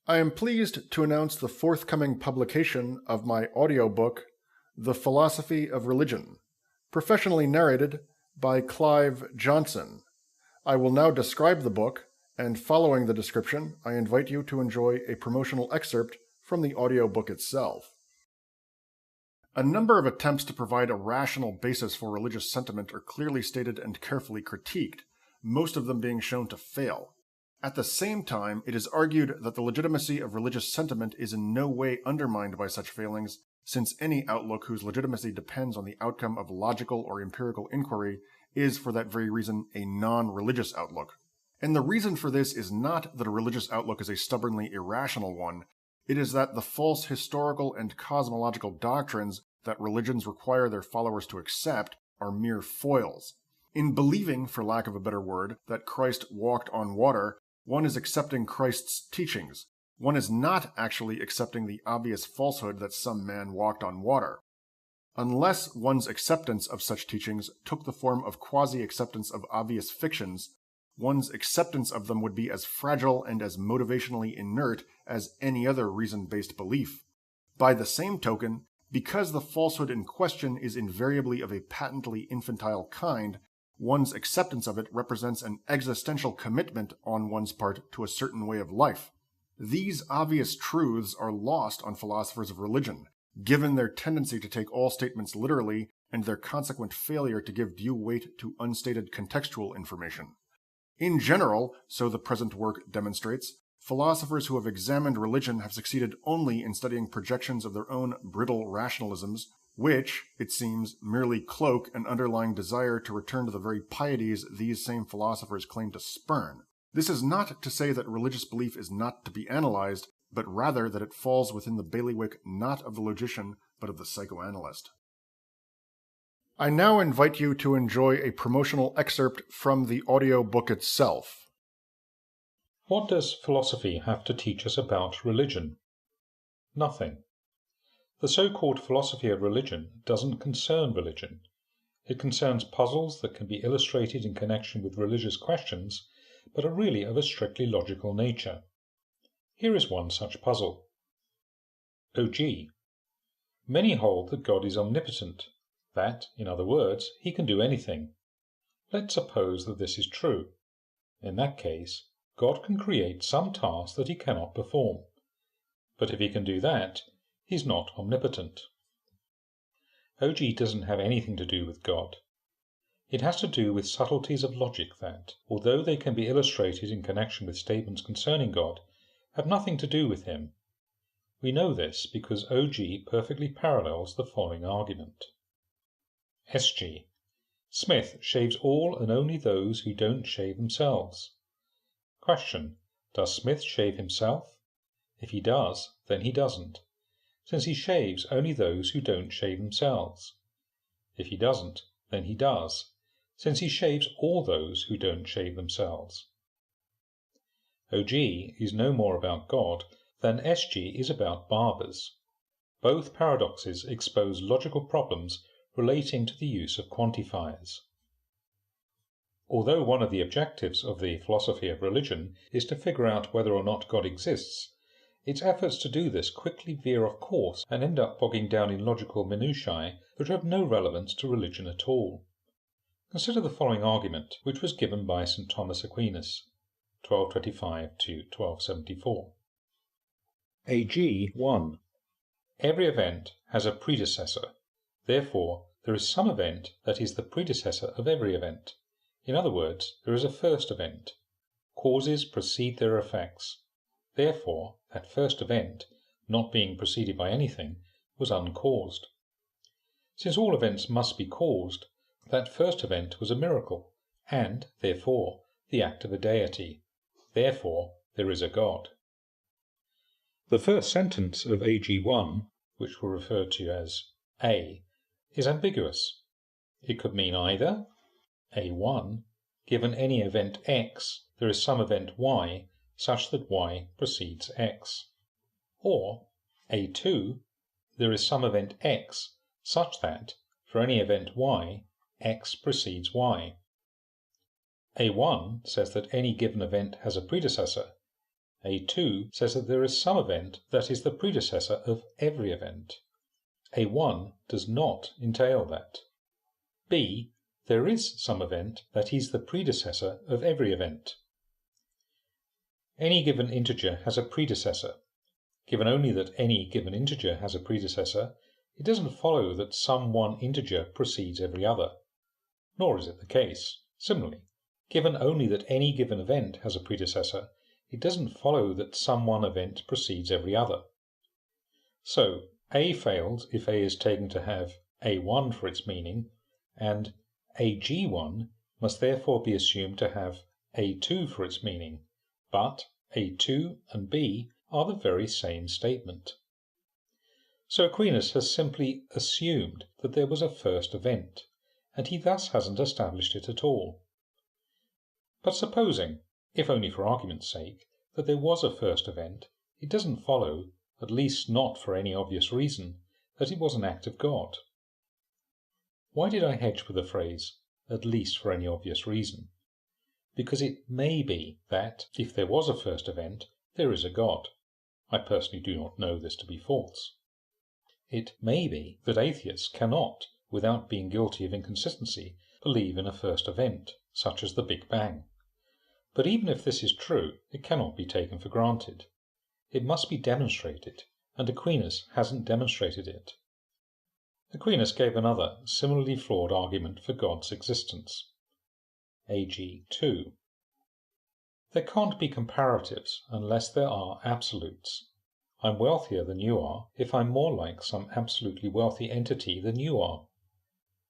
I am pleased to announce the forthcoming publication of my audiobook, The Philosophy of Religion, professionally narrated by Clive Johnson. I will now describe the book, and following the description, I invite you to enjoy a promotional excerpt from the audiobook itself. A number of attempts to provide a rational basis for religious sentiment are clearly stated and carefully critiqued, most of them being shown to fail. At the same time, it is argued that the legitimacy of religious sentiment is in no way undermined by such failings, since any outlook whose legitimacy depends on the outcome of logical or empirical inquiry is, for that very reason, a non-religious outlook. And the reason for this is not that a religious outlook is a stubbornly irrational one, it is that the false historical and cosmological doctrines that religions require their followers to accept are mere foils. In believing, for lack of a better word, that Christ walked on water, one is accepting Christ's teachings. One is not actually accepting the obvious falsehood that some man walked on water. Unless one's acceptance of such teachings took the form of quasi-acceptance of obvious fictions, one's acceptance of them would be as fragile and as motivationally inert as any other reason-based belief. By the same token, because the falsehood in question is invariably of a patently infantile kind, one's acceptance of it represents an existential commitment on one's part to a certain way of life. These obvious truths are lost on philosophers of religion, given their tendency to take all statements literally and their consequent failure to give due weight to unstated contextual information. In general, so the present work demonstrates, philosophers who have examined religion have succeeded only in studying projections of their own brittle rationalisms, which, it seems, merely cloak an underlying desire to return to the very pieties these same philosophers claim to spurn. This is not to say that religious belief is not to be analyzed, but rather that it falls within the bailiwick not of the logician, but of the psychoanalyst. I now invite you to enjoy a promotional excerpt from the audiobook itself. What does philosophy have to teach us about religion? Nothing. The so-called philosophy of religion doesn't concern religion. It concerns puzzles that can be illustrated in connection with religious questions, but are really of a strictly logical nature. Here is one such puzzle. OG. Many hold that God is omnipotent, that, in other words, he can do anything. Let's suppose that this is true. In that case, God can create some task that he cannot perform. But if he can do that, he's not omnipotent. OG doesn't have anything to do with God. It has to do with subtleties of logic that, although they can be illustrated in connection with statements concerning God, have nothing to do with him. We know this because OG perfectly parallels the following argument. SG. Smith shaves all and only those who don't shave themselves. Question. Does Smith shave himself? If he does, then he doesn't, since he shaves only those who don't shave themselves. If he doesn't, then he does, since he shaves all those who don't shave themselves. OG is no more about God than SG is about barbers. Both paradoxes expose logical problems relating to the use of quantifiers. Although one of the objectives of the philosophy of religion is to figure out whether or not God exists, its efforts to do this quickly veer off course and end up bogging down in logical minutiae that have no relevance to religion at all. Consider the following argument, which was given by St. Thomas Aquinas, 1225 to 1274. AG 1. Every event has a predecessor. Therefore, there is some event that is the predecessor of every event. In other words, there is a first event. Causes precede their effects. Therefore, that first event, not being preceded by anything, was uncaused. Since all events must be caused, that first event was a miracle, and, therefore, the act of a deity. Therefore, there is a God. The first sentence of AG1, which we'll refer to as A, is ambiguous. It could mean either A1, given any event X, there is some event Y such that Y precedes X. Or A2, there is some event X such that, for any event Y, X precedes Y. A1 says that any given event has a predecessor, A2 says that there is some event that is the predecessor of every event. A1 does not entail that. B, there is some event that is the predecessor of every event. Any given integer has a predecessor. Given only that any given integer has a predecessor, it doesn't follow that some one integer precedes every other. Nor is it the case. Similarly, given only that any given event has a predecessor, it doesn't follow that some one event precedes every other. So, A fails if A is taken to have A1 for its meaning, and AG1 must therefore be assumed to have A2 for its meaning, but A2 and B are the very same statement. So Aquinas has simply assumed that there was a first event, and he thus hasn't established it at all. But supposing, if only for argument's sake, that there was a first event, it doesn't follow, at least not for any obvious reason, that it was an act of God. Why did I hedge with the phrase, at least for any obvious reason? Because it may be that, if there was a first event, there is a God. I personally do not know this to be false. It may be that atheists cannot, without being guilty of inconsistency, believe in a first event, such as the Big Bang. But even if this is true, it cannot be taken for granted. It must be demonstrated, and Aquinas hasn't demonstrated it. Aquinas gave another, similarly flawed argument for God's existence. AG2. There can't be comparatives unless there are absolutes. I'm wealthier than you are if I'm more like some absolutely wealthy entity than you are.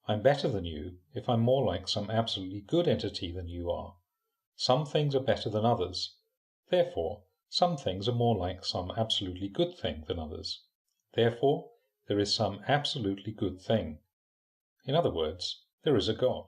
I'm better than you if I'm more like some absolutely good entity than you are. Some things are better than others. Therefore, some things are more like some absolutely good thing than others. Therefore, there is some absolutely good thing. In other words, there is a God.